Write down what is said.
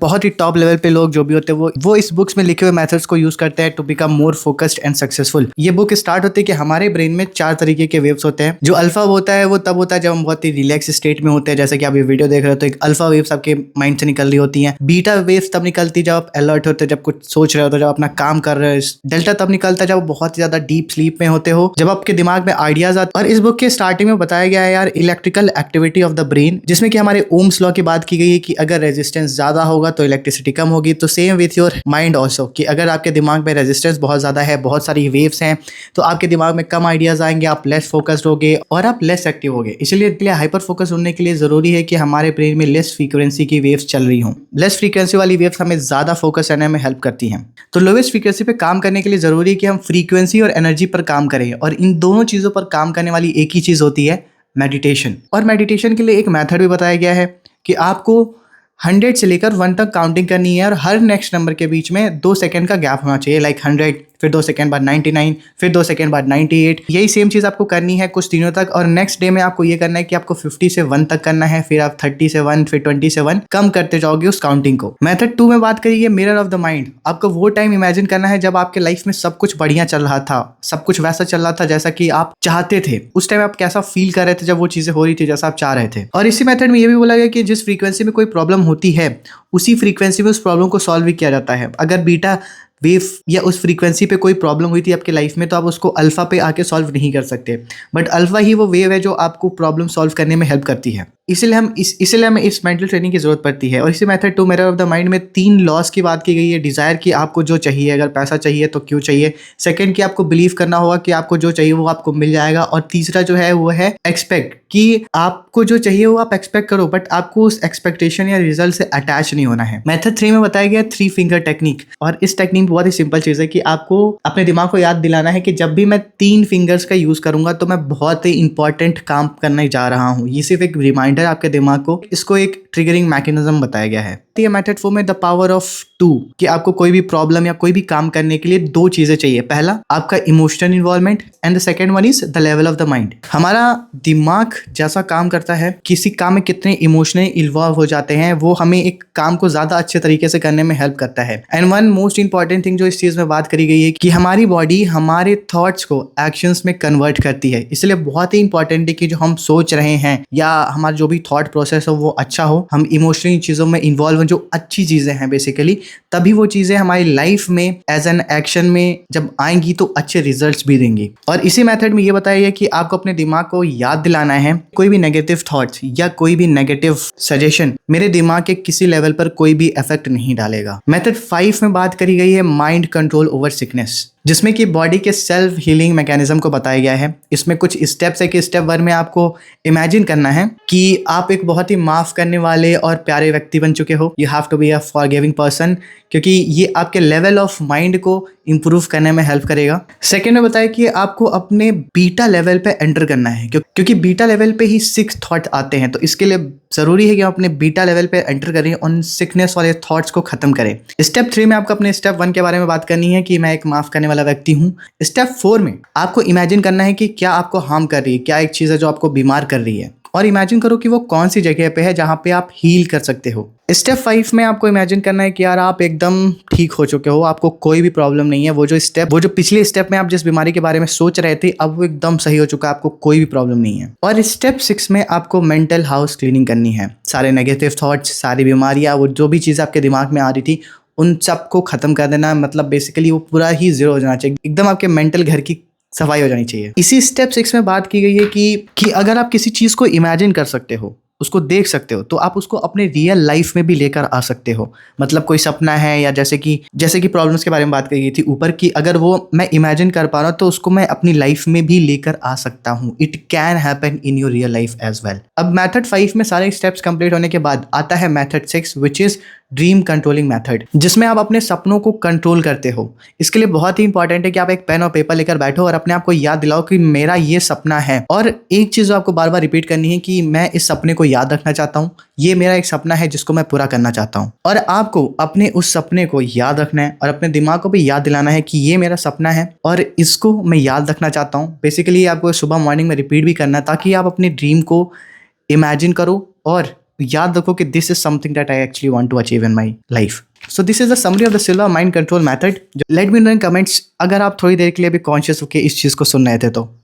बहुत ही top level पे लोग जो भी होते हैं वो इस बुक्स में लिखे हुए मेथड्स को यूज करते हैं to become more focused and successful. ये बुक स्टार्ट होती है कि हमारे ब्रेन में 4 तरीके के वेव्स होते हैं। जो अल्फा होता है वो तब होता है जब हम बहुत ही रिलैक्स स्टेट में होते हैं, जैसे कि आप ये वीडियो देख रहे हो तो एक अल्फा वेव्स आपके माइंड से निकल रही होती हैं। बीटा वेव्स तब निकलती है जब आप अलर्ट होते हो, जब कुछ सोच रहे हो, जब अपना काम कर रहे हो। डेल्टा तब निकलता है जब बहुत ज्यादा डीप स्लीप में होते हो, जब आपके दिमाग में आइडियाज आते। और इस बुक के स्टार्टिंग में बताया गया है यार electrical activity of the brain, जिसमें कि हमारे ओम्स लॉ की बात की गई है कि अगर रेजिस्टेंस ज्यादा होगा तो इलेक्ट्रिसिटी कम होगी। तो same with your mind also, कि अगर आपके दिमाग में रेजिस्टेंस बहुत ज्यादा है, बहुत सारी वेव्स हैं, तो आपके दिमाग में कम आइडियाज आएंगे, आप लेस फोकस्ड होगे और आप लेस एक्टिव होगे। इसलिए हाइपर फोकस होने के लिए जरूरी है कि हमारे ब्रेन में लेस फ्रीक्वेंसी की वेव्स चल रही हों। लेस फ्रीक्वेंसी वाली वेव्स हमें ज्यादा फोकस करने में हेल्प करती हैं। तो लोवेस्ट फ्रीक्वेंसी पे काम करने के लिए जरूरी है कि हम फ्रीक्वेंसी और एनर्जी पर काम करें, और इन दोनों चीजों पर काम करने वाली एक ही चीज होती है, मेडिटेशन। और मेडिटेशन के लिए एक मेथड भी बताया गया है कि आपको 100 से लेकर 1 तक काउंटिंग करनी है, और हर नेक्स्ट नंबर के बीच में 2 सेकंड का गैप होना चाहिए। लाइक 100, फिर 2 सेकंड बाद 99, फिर 2 सेकंड बाद 98। यही सेम चीज़ आपको करनी है कुछ दिनों तक, और नेक्स्ट डे में आपको ये करना है कि आपको 50 से 1 तक करना है, फिर आप 30 से 1, फिर 20 से 1 कम करते जाओगे उस काउंटिंग को। मेथड 2 में बात करिए मिरर ऑफ द माइंड। आपको वो टाइम इमेजिन करना है जब आपके लाइफ में सब कुछ बढ़िया चल रहा था, सब कुछ वैसा चल रहा था जैसा कि आप चाहते थे। उस टाइम आप कैसा फील कर रहे थे जब वो चीज़ें हो रही थी जैसा आप चाह रहे थे। और इसी मेथड में ये भी बोला गया कि जिस फ्रीक्वेंसी में कोई प्रॉब्लम होती है उसी फ्रीक्वेंसी में उस प्रॉब्लम को सॉल्व भी किया जाता है। अगर बीटा वेव या उस फ्रीक्वेंसी पे कोई प्रॉब्लम हुई थी आपके लाइफ में, तो आप उसको अल्फा पे आके सॉल्व नहीं कर सकते, बट अल्फा ही वो वेव है जो आपको प्रॉब्लम सॉल्व करने में हेल्प करती है। इसलिए हमें इस मेंटल ट्रेनिंग की जरूरत पड़ती है। और इसी method 2 mirror of the mind में 3 लॉस की बात की गई है। डिजायर, कि आपको जो चाहिए, अगर पैसा चाहिए तो क्यों चाहिए। सेकंड, कि आपको बिलीव करना होगा कि आपको जो चाहिए वो आपको मिल जाएगा। और तीसरा जो है वो है एक्सपेक्ट, कि आपको जो चाहिए वो आप एक्सपेक्ट करो, बट आपको उस एक्सपेक्टेशन या रिजल्ट से अटैच नहीं होना है। मेथड 3 में बताया गया 3 फिंगर टेक्निक। और इस टेक्निक बहुत ही सिंपल चीज है कि आपको अपने दिमाग को याद दिलाना है कि जब भी मैं 3 फिंगर्स का यूज करूंगा तो मैं बहुत ही इंपॉर्टेंट काम करने जा रहा हूँ। ये सिर्फ एक रिमाइंडर आपके दिमाग को, इसको एक ट्रिगरिंग मैकेनिज्म बताया गया है। ये मेथड 4 में द पावर ऑफ 2, कि आपको कोई भी प्रॉब्लम या कोई भी काम करने के लिए 2 चीजें चाहिए। पहला आपका emotional involvement, and the second one is the level of the mind. हमारा दिमाग जैसा काम करता है, किसी काम में कितने इमोशनली इन्वॉल्व हो जाते हैं, वो हमें एक काम को ज्यादा अच्छे तरीके से करने में हेल्प करता है। And one most important thing जो इस चीज में बात करी गई है कि हमारी बॉडी हमारे थॉट्स को एक्शंस में कन्वर्ट करती है। इसलिए बहुत ही इंपॉर्टेंट है कि जो हम सोच रहे हैं या हमारा जो भी थॉट प्रोसेस हो वो अच्छा हो, हम इमोशनली चीजों में इन्वॉल्व हो, जो अच्छी चीजें हैं बेसिकली, तभी वो चीजें हमारी लाइफ में एज एन एक्शन में जब आएंगी तो अच्छे रिजल्ट्स भी देंगी। और इसी मेथड में ये बताया है कि आपको अपने दिमाग को याद दिलाना है कोई भी नेगेटिव थॉट्स या कोई भी नेगेटिव सजेशन मेरे दिमाग के किसी लेवल पर कोई भी इफेक्ट नहीं डालेगा। मेथड 5 में बात करी गई है माइंड कंट्रोल ओवर सिकनेस, जिसमें कि बॉडी के सेल्फ हीलिंग मैकेनिज्म को बताया गया है। इसमें कुछ स्टेप्स है कि स्टेप 1 में आपको इमेजिन करना है कि आप एक बहुत ही माफ करने वाले और प्यारे व्यक्ति बन चुके हो। You have to be a forgiving person, क्योंकि ये आपके लेवल ऑफ माइंड को इंप्रूव करने में हेल्प करेगा। सेकेंड में बताया कि आपको अपने बीटा लेवल पे एंटर करना है, क्योंकि बीटा लेवल पे ही 6 थॉट आते हैं। तो इसके लिए जरूरी है कि आप अपने बीटा लेवल पे एंटर करें, उन सिकनेस वाले थॉट्स को खत्म करें। स्टेप 3 में आपको अपने स्टेप 1 के बारे में बात करनी है कि मैं एक माफ करने वाला व्यक्ति हूँ। स्टेप 4 में आपको इमेजिन करना है कि क्या आपको हार्म कर रही है, क्या एक चीज है जो आपको बीमार कर रही है, और इमेजिन करो कि वो कौन सी जगह पे है जहां पे आप हील कर सकते हो। स्टेप 5 में आपको इमेजिन करना है कि यार आप एकदम ठीक हो चुके हो, आपको कोई भी प्रॉब्लम नहीं है। वो जो पिछले स्टेप में आप जिस बीमारी के बारे में सोच रहे थे, अब वो एकदम सही हो चुका है, आपको कोई भी प्रॉब्लम नहीं है। और स्टेप 6 में आपको मेंटल हाउस क्लीनिंग करनी है। सारे नेगेटिव थॉट्स, सारी बीमारियां, वो जो भी चीज़ आपके दिमाग में आ रही थी उन सबको खत्म कर देना। मतलब बेसिकली वो पूरा ही जीरो हो जाना चाहिए, एकदम आपके मेंटल घर की सफाई हो जानी चाहिए। इसी स्टेप 6 में बात की गई है कि अगर आप किसी चीज को इमेजिन कर सकते हो, उसको देख सकते हो, तो आप उसको अपने रियल लाइफ में भी लेकर आ सकते हो। मतलब कोई सपना है, या जैसे कि प्रॉब्लम्स के बारे में बात करी गई थी ऊपर, कि अगर वो मैं इमेजिन कर पा रहा हूँ तो उसको मैं अपनी लाइफ में भी लेकर आ सकता हूँ। It can happen in your real life as well. अब मेथड 5 में सारे स्टेप्स कंप्लीट होने के बाद आता है method 6, which is dream controlling method, जिसमें आप अपने सपनों को कंट्रोल करते हो। इसके लिए बहुत ही इंपॉर्टेंट है कि आप एक पेन और पेपर लेकर बैठो और अपने आप को याद दिलाओ कि मेरा ये सपना है। और एक चीज आपको बार बार रिपीट करनी है कि मैं इस सपने को याद रखना चाहता हूँ, ये मेरा एक सपना है जिसको मैं पूरा करना चाहता हूँ। और आपको अपने उस सपने को याद रखना है और अपने दिमाग को भी याद दिलाना है कि ये मेरा सपना है और इसको मैं याद रखना चाहता हूँ। बेसिकली आपको सुबह मॉर्निंग में रिपीट भी करना है, ताकि आप अपने ड्रीम को इमेजिन करो और याद रखो कि this is something that I actually want to achieve in my life. So this is the summary of the Silva mind control method. Let me know in comments अगर आप थोड़ी देर के लिए भी कॉन्शियस होकर इस चीज को सुन रहे थे तो।